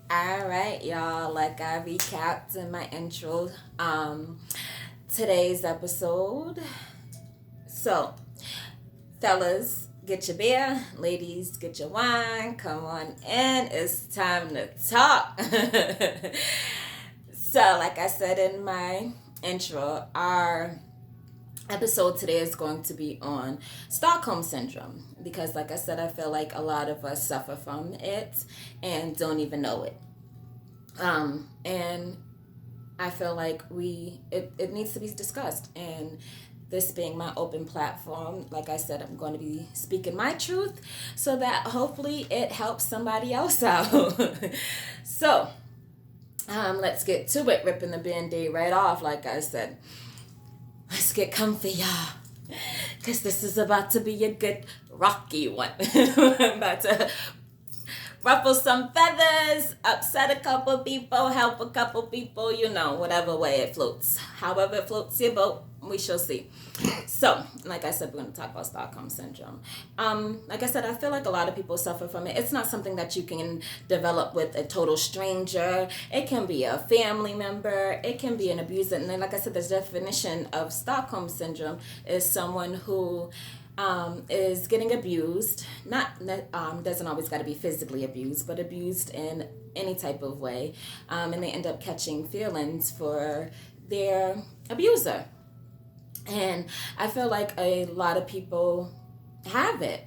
All right, y'all. Like I recapped in my intro, today's episode. So, fellas, get your beer. Ladies, get your wine. Come on in. It's time to talk. So, like I said in my intro, our episode today is going to be on Stockholm syndrome because, like I said, I feel like a lot of us suffer from it and don't even know it. And I feel like it needs to be discussed. And this being my open platform, like I said, I'm going to be speaking my truth so that hopefully it helps somebody else out. So, let's get to it, ripping the band-aid right off, like I said. Let's get comfy, y'all. Because this is about to be a good rocky one. I'm about to ruffle some feathers, upset a couple people, help a couple people, whatever way it floats. However it floats your boat, we shall see. So, like I said, we're going to talk about Stockholm syndrome. Like I said, I feel like a lot of people suffer from it. It's not something that you can develop with a total stranger. It can be a family member. It can be an abuser. And then, like I said, the definition of Stockholm syndrome is someone who is getting abused. Not doesn't always got to be physically abused, but abused in any type of way. And they end up catching feelings for their abuser. And I feel like a lot of people have it.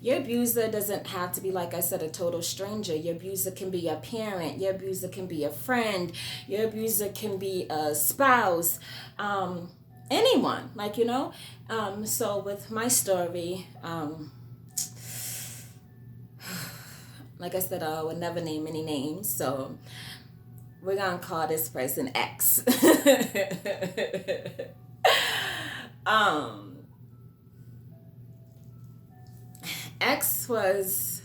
Your abuser doesn't have to be, like I said, a total stranger. Your abuser can be a parent. Your abuser can be a friend. Your abuser can be a spouse. Anyone, So with my story, like I said, I would never name any names. So we're going to call this person X. X was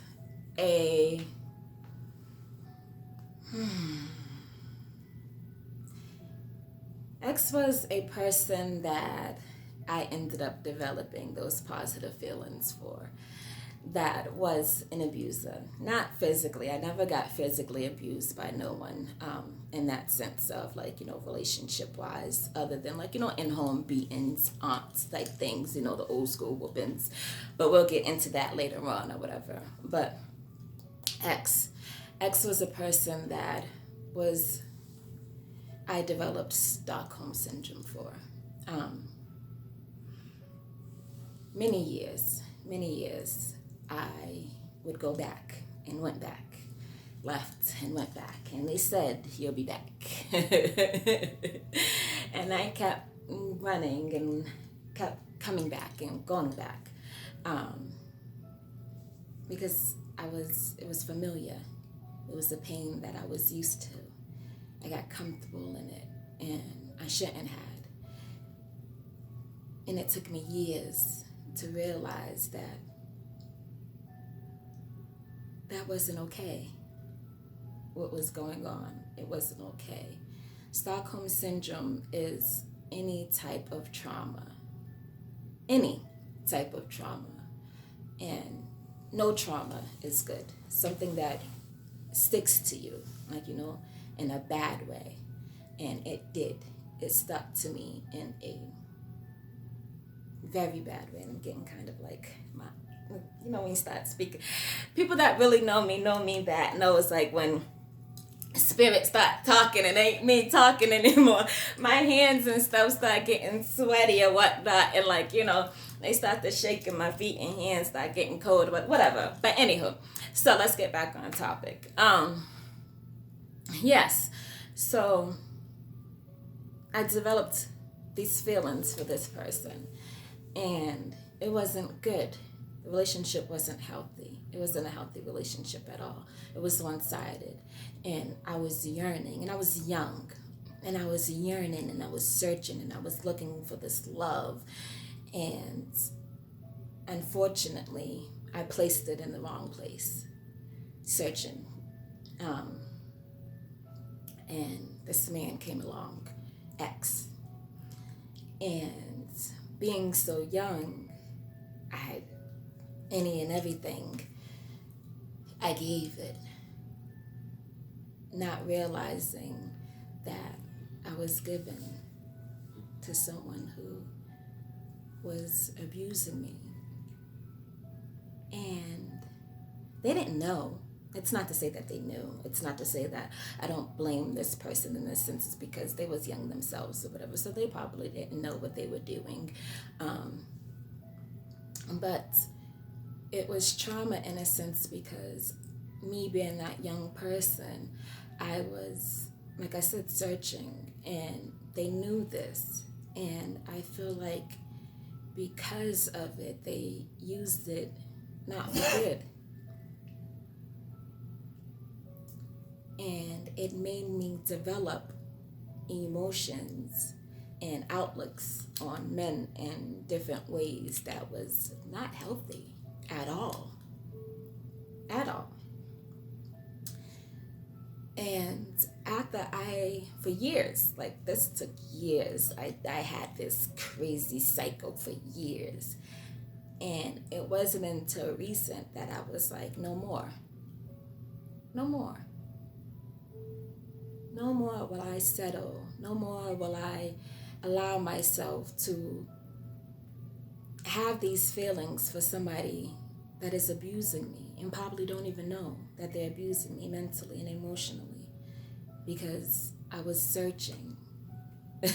a X was a person that I ended up developing those positive feelings for. That was an abuser. Not physically. I never got physically abused by no one in that sense of, relationship-wise, other than, in-home beatings, aunts type things, the old school whoopings. But we'll get into that later on or whatever. But X was a person that I developed Stockholm syndrome for. Many years, I would go back and went back, left and went back, and they said, you'll be back. And I kept running and kept coming back and going back, because it was familiar. It was a pain that I was used to. I got comfortable in it, and I shouldn't had. And it took me years to realize that wasn't okay. What was going on, it wasn't okay. Stockholm syndrome is any type of trauma. Any type of trauma. And no trauma is good. Something that sticks to you, in a bad way. And it did. It stuck to me in a very bad way. And I'm getting kind of when you start speaking, people that really know me that know it's like when spirits start talking and ain't me talking anymore. My hands and stuff start getting sweaty or whatnot, and they start to shake and my feet and hands start getting cold, but whatever. But anywho, so let's get back on topic. Yes, so I developed these feelings for this person, and it wasn't good. The relationship wasn't healthy. It wasn't a healthy relationship at all. It was one-sided. And I was yearning, and I was young. And I was yearning, and I was searching, and I was looking for this love. And unfortunately, I placed it in the wrong place, searching. And this man came along, X. And being so young, I had any and everything. I gave it. not realizing that I was given to someone who was abusing me. And they didn't know. It's not to say that they knew. It's not to say that I don't blame this person in this sense. It's because they was young themselves or whatever. So they probably didn't know what they were doing. But it was trauma in a sense because me being that young person, I was, like I said, searching, and they knew this. And I feel like because of it, they used it not for good. And it made me develop emotions and outlooks on men in different ways that was not healthy at all. At all. And after for years, like this took years, I had this crazy cycle for years. And it wasn't until recent that I was like, no more. No more. No more will I settle. No more will I allow myself to have these feelings for somebody that is abusing me and probably don't even know that they're abusing me mentally and emotionally, because I was searching.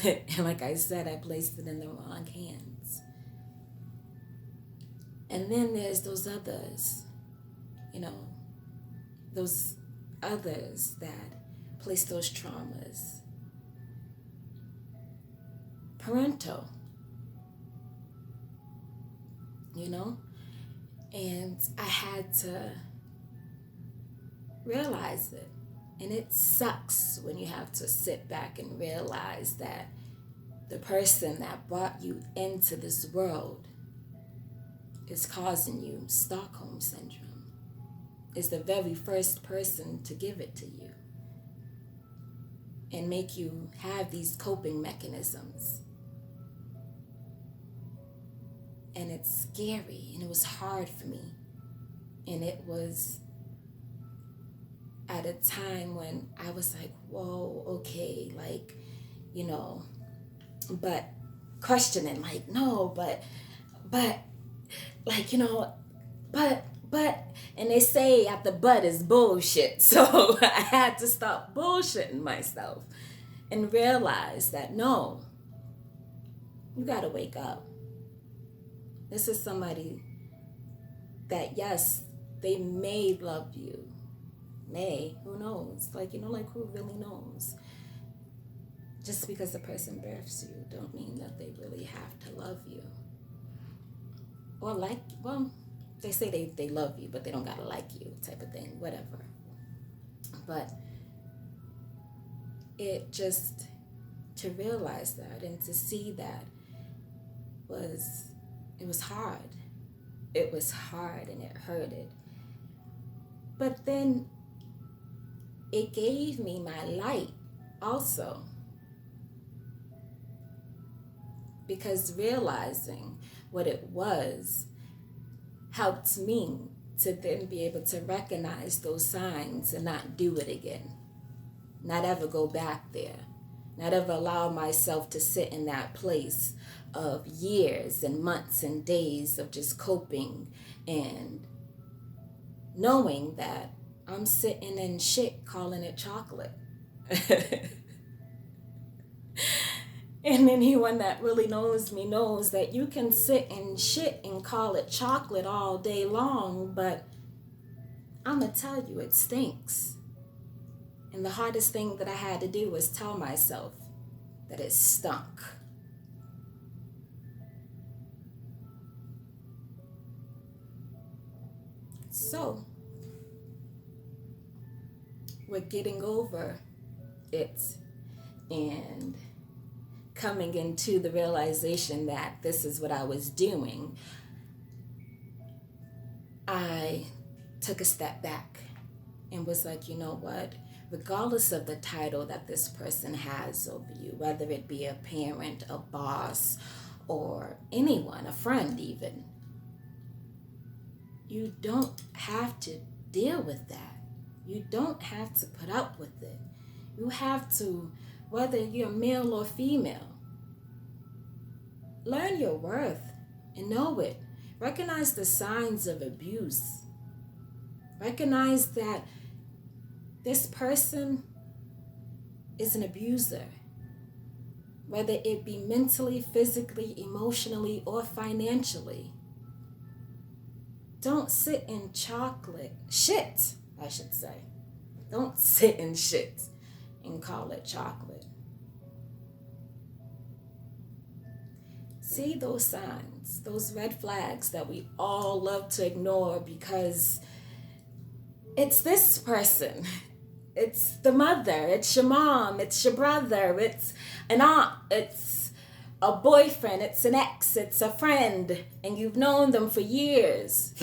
And like I said, I placed it in the wrong hands. And then there's those others, those others that place those traumas. Parental, and I had to realize it. And it sucks when you have to sit back and realize that the person that brought you into this world is causing you Stockholm syndrome. Is the very first person to give it to you and make you have these coping mechanisms. And it's scary, and it was hard for me. And it was at a time when I was like, whoa, okay, but questioning, like, no, but, and they say after but is bullshit. So I had to stop bullshitting myself and realize that, no, you gotta wake up. This is somebody that, yes, they may love you. Who knows? Who really knows? Just because the person births you don't mean that they really have to love you. Or they say they love you, but they don't gotta like you, type of thing, whatever. But it just, to realize that and to see that it was hard. It was hard and it hurted. But then it gave me my light also. Because realizing what it was helped me to then be able to recognize those signs and not do it again. Not ever go back there. Not ever allow myself to sit in that place of years and months and days of just coping and knowing that I'm sitting in shit calling it chocolate. And anyone that really knows me knows that you can sit in shit and call it chocolate all day long, but I'm going to tell you, it stinks. And the hardest thing that I had to do was tell myself that it stunk. So, we're getting over it and coming into the realization that this is what I was doing. I took a step back and was like, you know what? Regardless of the title that this person has over you, whether it be a parent, a boss, or anyone, a friend even, you don't have to deal with that. You don't have to put up with it. You have to, whether you're male or female, learn your worth and know it. Recognize the signs of abuse. Recognize that this person is an abuser, whether it be mentally, physically, emotionally, or financially. Don't sit in shit, I should say. Don't sit in shit and call it chocolate. See those signs, those red flags that we all love to ignore because it's this person. It's the mother, it's your mom, it's your brother, it's an aunt, it's a boyfriend, it's an ex, it's a friend, and you've known them for years.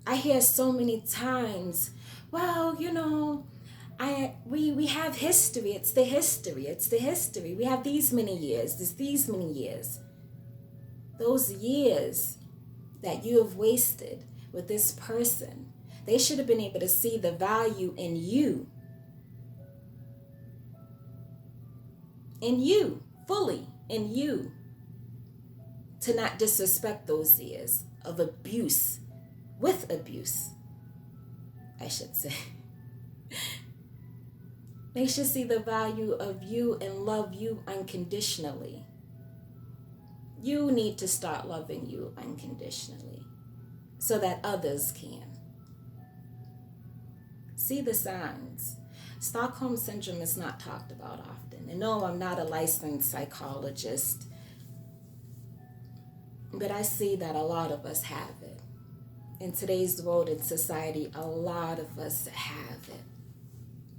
I hear so many times, well, we have history, it's the history. We have these many years, these many years. Those years that you have wasted with this person, they should have been able to see the value in you. In you, fully in you. To not disrespect those years of abuse, with abuse, I should say. They should see the value of you and love you unconditionally. You need to start loving you unconditionally so that others can. See the signs. Stockholm Syndrome is not talked about often. And no, I'm not a licensed psychologist, but I see that a lot of us have it. In today's world and society, a lot of us have it.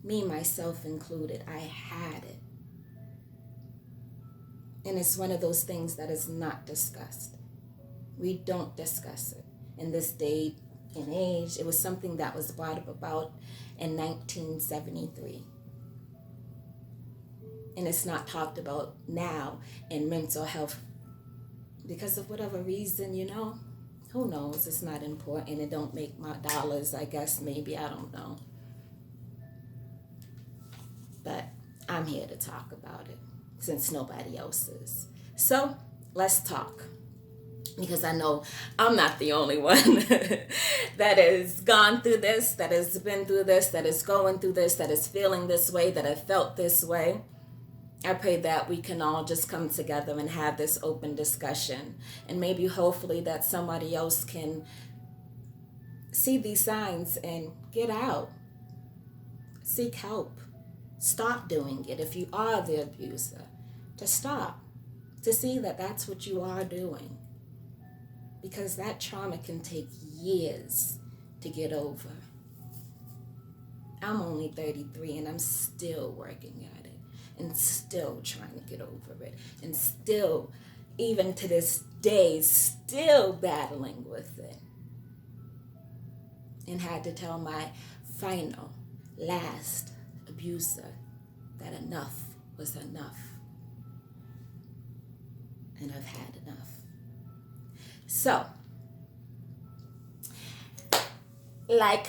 Me, myself included, I had it. And it's one of those things that is not discussed. We don't discuss it. In this day and age, it was something that was brought up about in 1973. And it's not talked about now in mental health because of whatever reason, who knows? It's not important. It don't make my dollars, I guess, maybe, I don't know. But I'm here to talk about it since nobody else is. So let's talk. Because I know I'm not the only one that has gone through this, that has been through this, that is going through this, that is feeling this way, that have felt this way. I pray that we can all just come together and have this open discussion. And maybe hopefully that somebody else can see these signs and get out. Seek help. Stop doing it. If you are the abuser, to stop. To see that that's what you are doing. Because that trauma can take years to get over. I'm only 33 and I'm still working at it and still trying to get over it and still, even to this day, still battling with it. And had to tell my final, last abuser that enough was enough. And I've had enough. So, like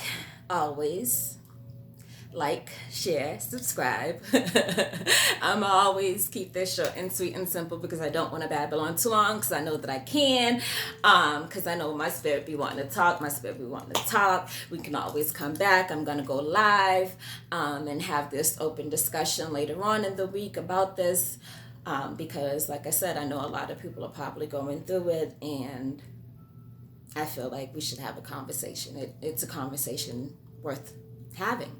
always, like, share, subscribe. I'm always keep this short and sweet and simple because I don't want to babble on too long because I know that I can. Because I know my spirit be wanting to talk. We can always come back. I'm going to go live and have this open discussion later on in the week about this. Because, like I said, I know a lot of people are probably going through it, and I feel like we should have a conversation. It's a conversation worth having.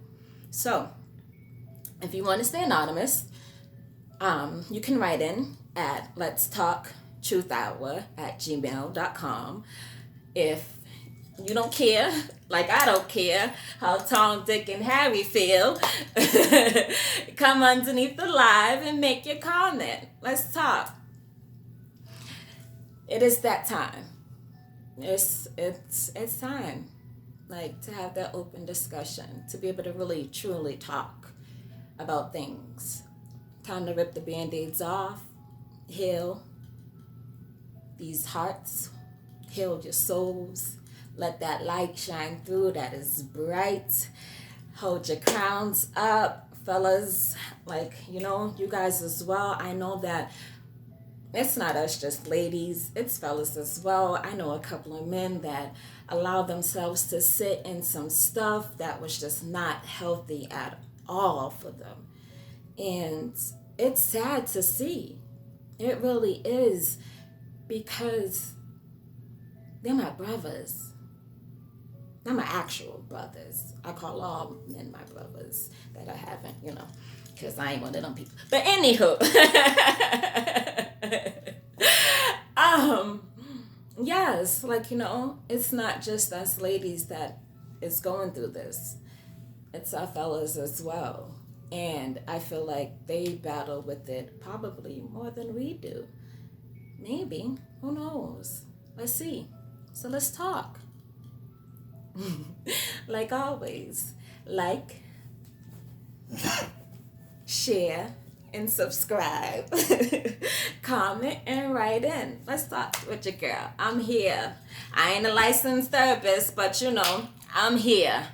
So, if you want to stay anonymous, you can write in at letstalktruthhour at gmail.com. If you don't care, like I don't care how Tom, Dick, and Harry feel, come underneath the live and make your comment. Let's talk. It is that time. It's time, like, to have that open discussion, to be able to really, truly talk about things. Time to rip the Band-Aids off, heal these hearts, heal your souls, Let that light shine through that is bright. Hold your crowns up, fellas. Like, you guys as well. I know that it's not us just ladies, it's fellas as well. I know a couple of men that allow themselves to sit in some stuff that was just not healthy at all for them. And it's sad to see. It really is, because they're my brothers. They're my actual brothers. I call all men my brothers that I haven't, because I ain't one of them people. But anywho, yes, like, it's not just us ladies that is going through this. It's our fellas as well. And I feel like they battle with it probably more than we do. Maybe. Who knows? Let's see. So let's talk. Like always, like, share, and subscribe. Comment and write in. Let's talk with your girl. I'm here. I ain't a licensed therapist, but I'm here.